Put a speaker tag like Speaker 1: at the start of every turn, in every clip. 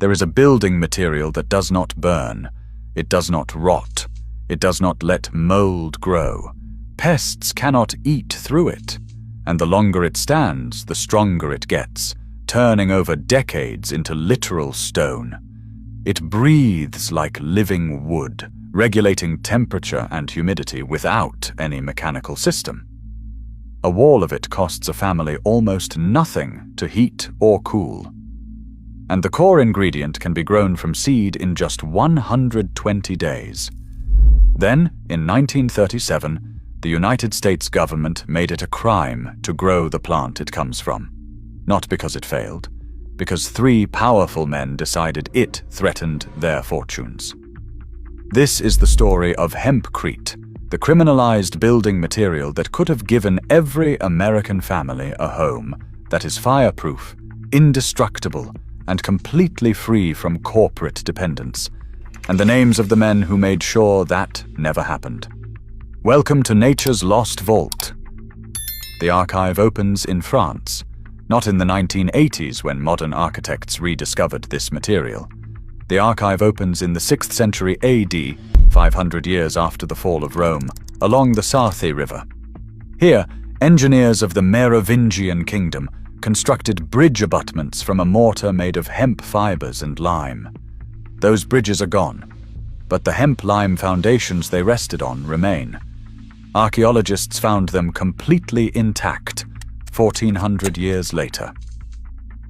Speaker 1: There is a building material that does not burn. It does not rot. It does not let mold grow. Pests cannot eat through it. And the longer it stands, the stronger it gets, turning over decades into literal stone. It breathes like living wood, regulating temperature and humidity without any mechanical system. A wall of it costs a family almost nothing to heat or cool. And the core ingredient can be grown from seed in just 120 days. Then, in 1937, the United States government made it a crime to grow the plant it comes from. Not because it failed, because 3 powerful men decided it threatened their fortunes. This is the story of hempcrete, the criminalized building material that could have given every American family a home that is fireproof, indestructible, and completely free from corporate dependence, and the names of the men who made sure that never happened. Welcome to Nature's Lost Vault. The archive opens in France, not in the 1980s when modern architects rediscovered this material. The archive opens in the 6th century AD, 500 years after the fall of Rome, along the Sarthe River. Here, engineers of the Merovingian kingdom constructed bridge abutments from a mortar made of hemp fibers and lime. Those bridges are gone, but the hemp-lime foundations they rested on remain. Archaeologists found them completely intact 1400 years later.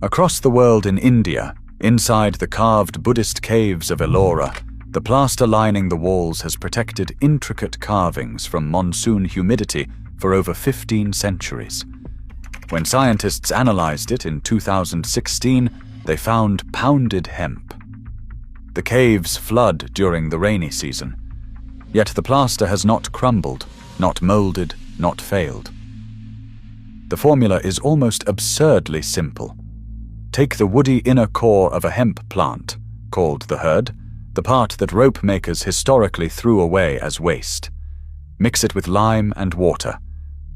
Speaker 1: Across the world in India, inside the carved Buddhist caves of Ellora, the plaster lining the walls has protected intricate carvings from monsoon humidity for over 15 centuries. When scientists analyzed it in 2016, they found pounded hemp. The caves flood during the rainy season, yet the plaster has not crumbled, not molded, not failed. The formula is almost absurdly simple. Take the woody inner core of a hemp plant, called the hurd, the part that rope makers historically threw away as waste. Mix it with lime and water,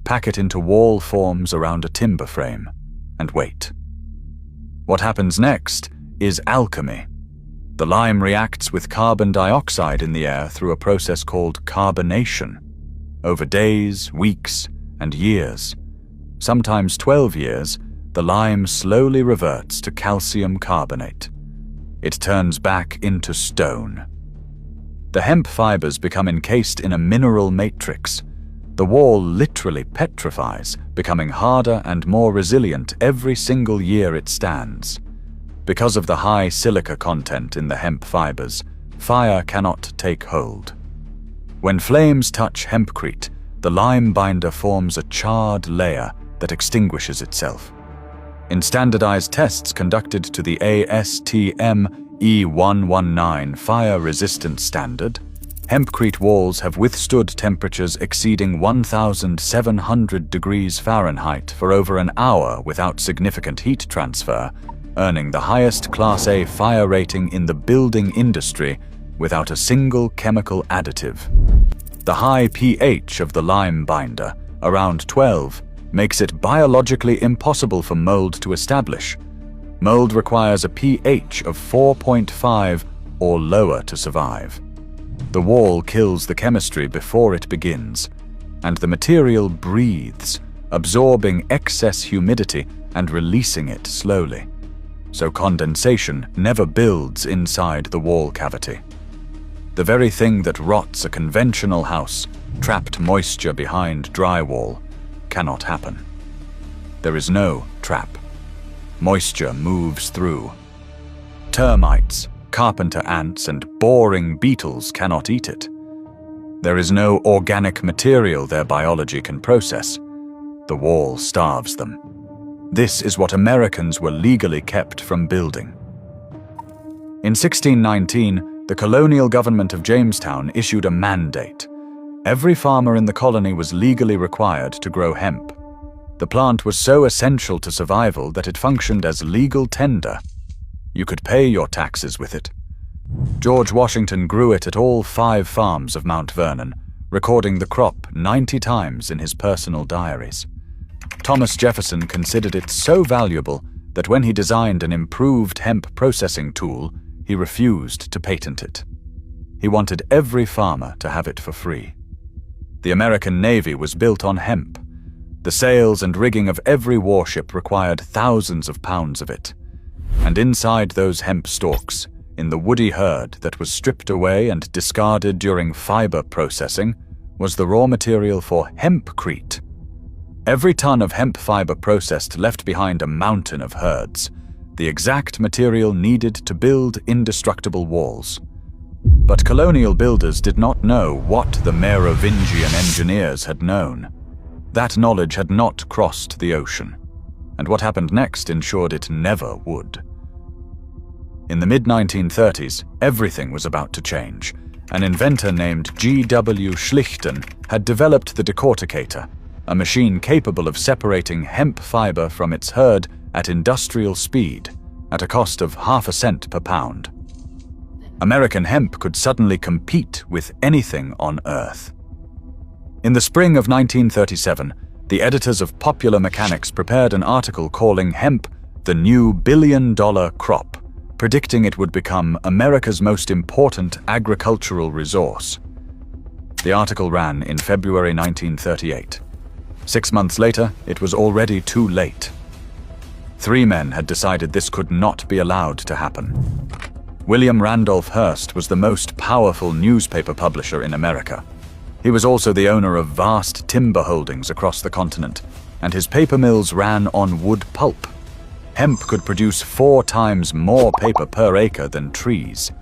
Speaker 1: pack it into wall forms around a timber frame, and wait. What happens next is alchemy. The lime reacts with carbon dioxide in the air through a process called carbonation. Over days, weeks, and years, sometimes 12 years, the lime slowly reverts to calcium carbonate. It turns back into stone. The hemp fibers become encased in a mineral matrix. The wall literally petrifies, becoming harder and more resilient every single year it stands. Because of the high silica content in the hemp fibers, fire cannot take hold. When flames touch hempcrete, the lime binder forms a charred layer that extinguishes itself. In standardized tests conducted to the ASTM E119 fire resistance standard, hempcrete walls have withstood temperatures exceeding 1,700 degrees Fahrenheit for over an hour without significant heat transfer, earning the highest Class A fire rating in the building industry without a single chemical additive. The high pH of the lime binder, around 12, makes it biologically impossible for mold to establish. Mold requires a pH of 4.5 or lower to survive. The wall kills the chemistry before it begins, and the material breathes, absorbing excess humidity and releasing it slowly. So condensation never builds inside the wall cavity. The very thing that rots a conventional house, trapped moisture behind drywall, cannot happen. There is no trap. Moisture moves through. Termites, carpenter ants, and boring beetles cannot eat it. There is no organic material their biology can process. The wall starves them. This is what Americans were legally kept from building. In 1619, the colonial government of Jamestown issued a mandate. Every farmer in the colony was legally required to grow hemp. The plant was so essential to survival that it functioned as legal tender. You could pay your taxes with it. George Washington grew it at all 5 farms of Mount Vernon, recording the crop 90 times in his personal diaries. Thomas Jefferson considered it so valuable that when he designed an improved hemp processing tool, he refused to patent it. He wanted every farmer to have it for free. The American Navy was built on hemp. The sails and rigging of every warship required thousands of pounds of it. And inside those hemp stalks, in the woody herd that was stripped away and discarded during fiber processing, was the raw material for hempcrete. Every ton of hemp fiber processed left behind a mountain of herds, the exact material needed to build indestructible walls. But colonial builders did not know what the Merovingian engineers had known. That knowledge had not crossed the ocean, and what happened next ensured it never would. In the mid-1930s, everything was about to change. An inventor named G.W. Schlichten had developed the decorticator, a machine capable of separating hemp fiber from its herd at industrial speed, at a cost of half a cent per pound. American hemp could suddenly compete with anything on Earth. In the spring of 1937, the editors of Popular Mechanics prepared an article calling hemp the new billion-dollar crop, predicting it would become America's most important agricultural resource. The article ran in February 1938. 6 months later, it was already too late. 3 men had decided this could not be allowed to happen. William Randolph Hearst was the most powerful newspaper publisher in America. He was also the owner of vast timber holdings across the continent, and his paper mills ran on wood pulp. Hemp could produce 4 times more paper per acre than trees.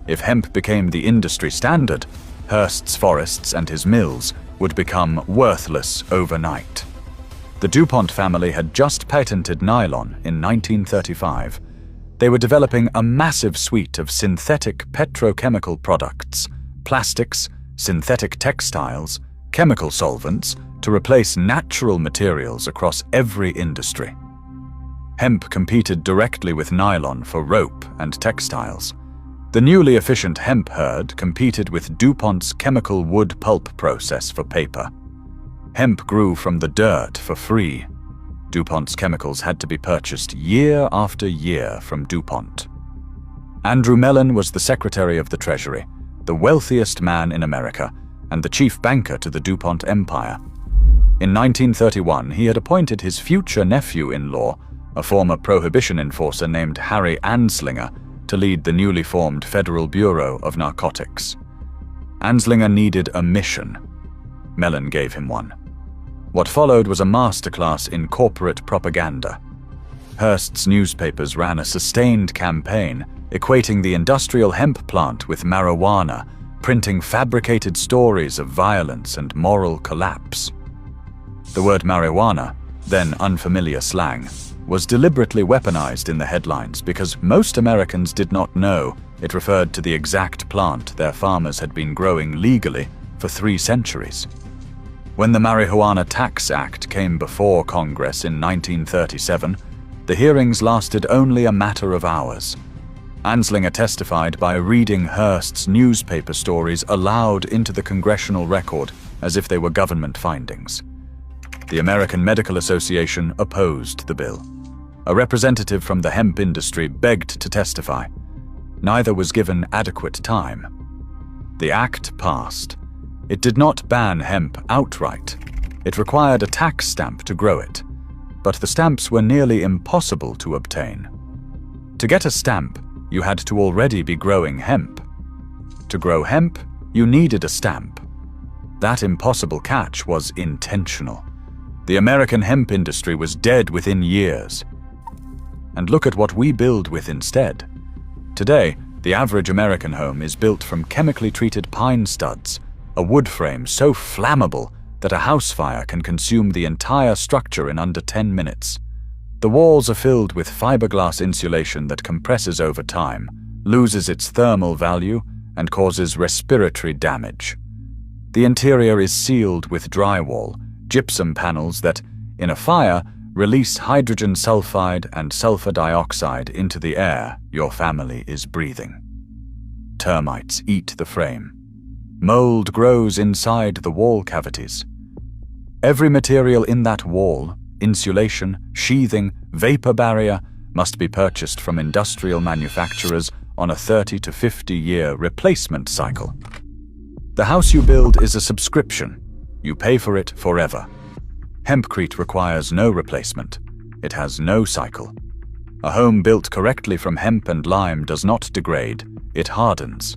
Speaker 1: If hemp became the industry standard, Hearst's forests and his mills would become worthless overnight. The DuPont family had just patented nylon in 1935. They were developing a massive suite of synthetic petrochemical products, plastics, synthetic textiles, chemical solvents to replace natural materials across every industry. Hemp competed directly with nylon for rope and textiles. The newly efficient hemp herd competed with DuPont's chemical wood pulp process for paper. Hemp grew from the dirt for free. DuPont's chemicals had to be purchased year after year from DuPont. Andrew Mellon was the Secretary of the Treasury, the wealthiest man in America, and the chief banker to the DuPont empire. In 1931, he had appointed his future nephew-in-law, a former prohibition enforcer named Harry Anslinger, to lead the newly formed Federal Bureau of Narcotics. Anslinger needed a mission. Mellon gave him one. What followed was a masterclass in corporate propaganda. Hearst's newspapers ran a sustained campaign equating the industrial hemp plant with marijuana, printing fabricated stories of violence and moral collapse. The word marijuana, then unfamiliar slang, was deliberately weaponized in the headlines because most Americans did not know it referred to the exact plant their farmers had been growing legally for 3 centuries. When the Marijuana Tax Act came before Congress in 1937, the hearings lasted only a matter of hours. Anslinger testified by reading Hearst's newspaper stories aloud into the congressional record as if they were government findings. The American Medical Association opposed the bill. A representative from the hemp industry begged to testify. Neither was given adequate time. The act passed. It did not ban hemp outright. It required a tax stamp to grow it, but the stamps were nearly impossible to obtain. To get a stamp, you had to already be growing hemp. To grow hemp, you needed a stamp. That impossible catch was intentional. The American hemp industry was dead within years. And look at what we build with instead. Today, the average American home is built from chemically treated pine studs, a wood frame so flammable that a house fire can consume the entire structure in under 10 minutes. The walls are filled with fiberglass insulation that compresses over time, loses its thermal value, and causes respiratory damage. The interior is sealed with drywall, gypsum panels that, in a fire, release hydrogen sulfide and sulfur dioxide into the air your family is breathing. Termites eat the frame. Mold grows inside the wall cavities. Every material in that wall, insulation, sheathing, vapor barrier, must be purchased from industrial manufacturers on a 30 to 50-year replacement cycle. The house you build is a subscription. You pay for it forever. Hempcrete requires no replacement. It has no cycle. A home built correctly from hemp and lime does not degrade, it hardens.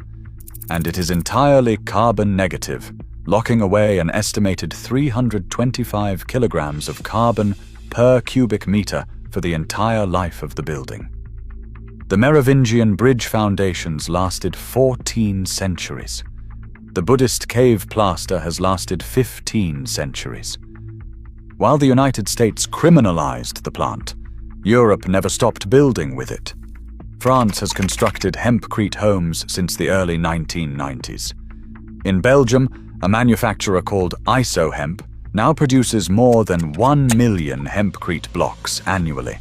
Speaker 1: And it is entirely carbon negative, locking away an estimated 325 kilograms of carbon per cubic meter for the entire life of the building. The Merovingian bridge foundations lasted 14 centuries. The Buddhist cave plaster has lasted 15 centuries. While the United States criminalized the plant, Europe never stopped building with it. France has constructed hempcrete homes since the early 1990s. In Belgium, a manufacturer called IsoHemp now produces more than 1 million hempcrete blocks annually.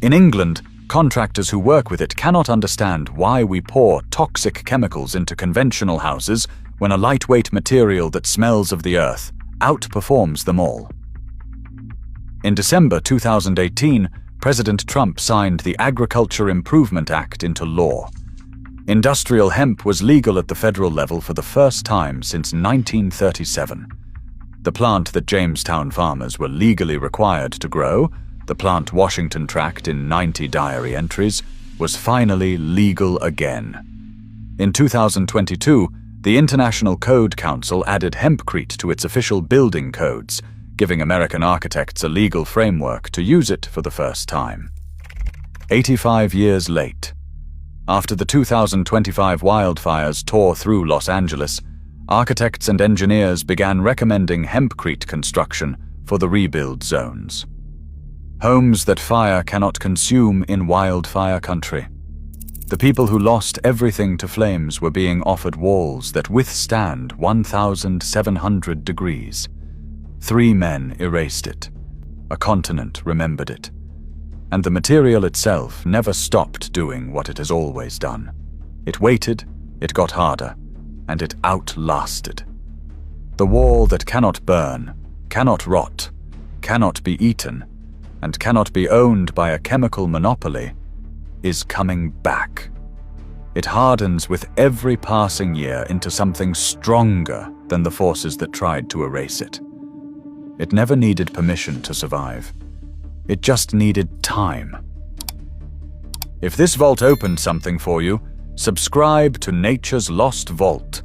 Speaker 1: In England, contractors who work with it cannot understand why we pour toxic chemicals into conventional houses when a lightweight material that smells of the earth outperforms them all. In December 2018, President Trump signed the Agriculture Improvement Act into law. Industrial hemp was legal at the federal level for the first time since 1937. The plant that Jamestown farmers were legally required to grow, the plant Washington tracked in 90 diary entries, was finally legal again. In 2022, the International Code Council added hempcrete to its official building codes, giving American architects a legal framework to use it for the first time. 85 years late, after the 2025 wildfires tore through Los Angeles, architects and engineers began recommending hempcrete construction for the rebuild zones. Homes that fire cannot consume in wildfire country. The people who lost everything to flames were being offered walls that withstand 1,700 degrees. 3 men erased it. A continent remembered it. And the material itself never stopped doing what it has always done. It waited, it got harder, and it outlasted. The wall that cannot burn, cannot rot, cannot be eaten, and cannot be owned by a chemical monopoly is coming back. It hardens with every passing year into something stronger than the forces that tried to erase it. It never needed permission to survive. It just needed time. If this vault opened something for you, subscribe to Nature's Lost Vault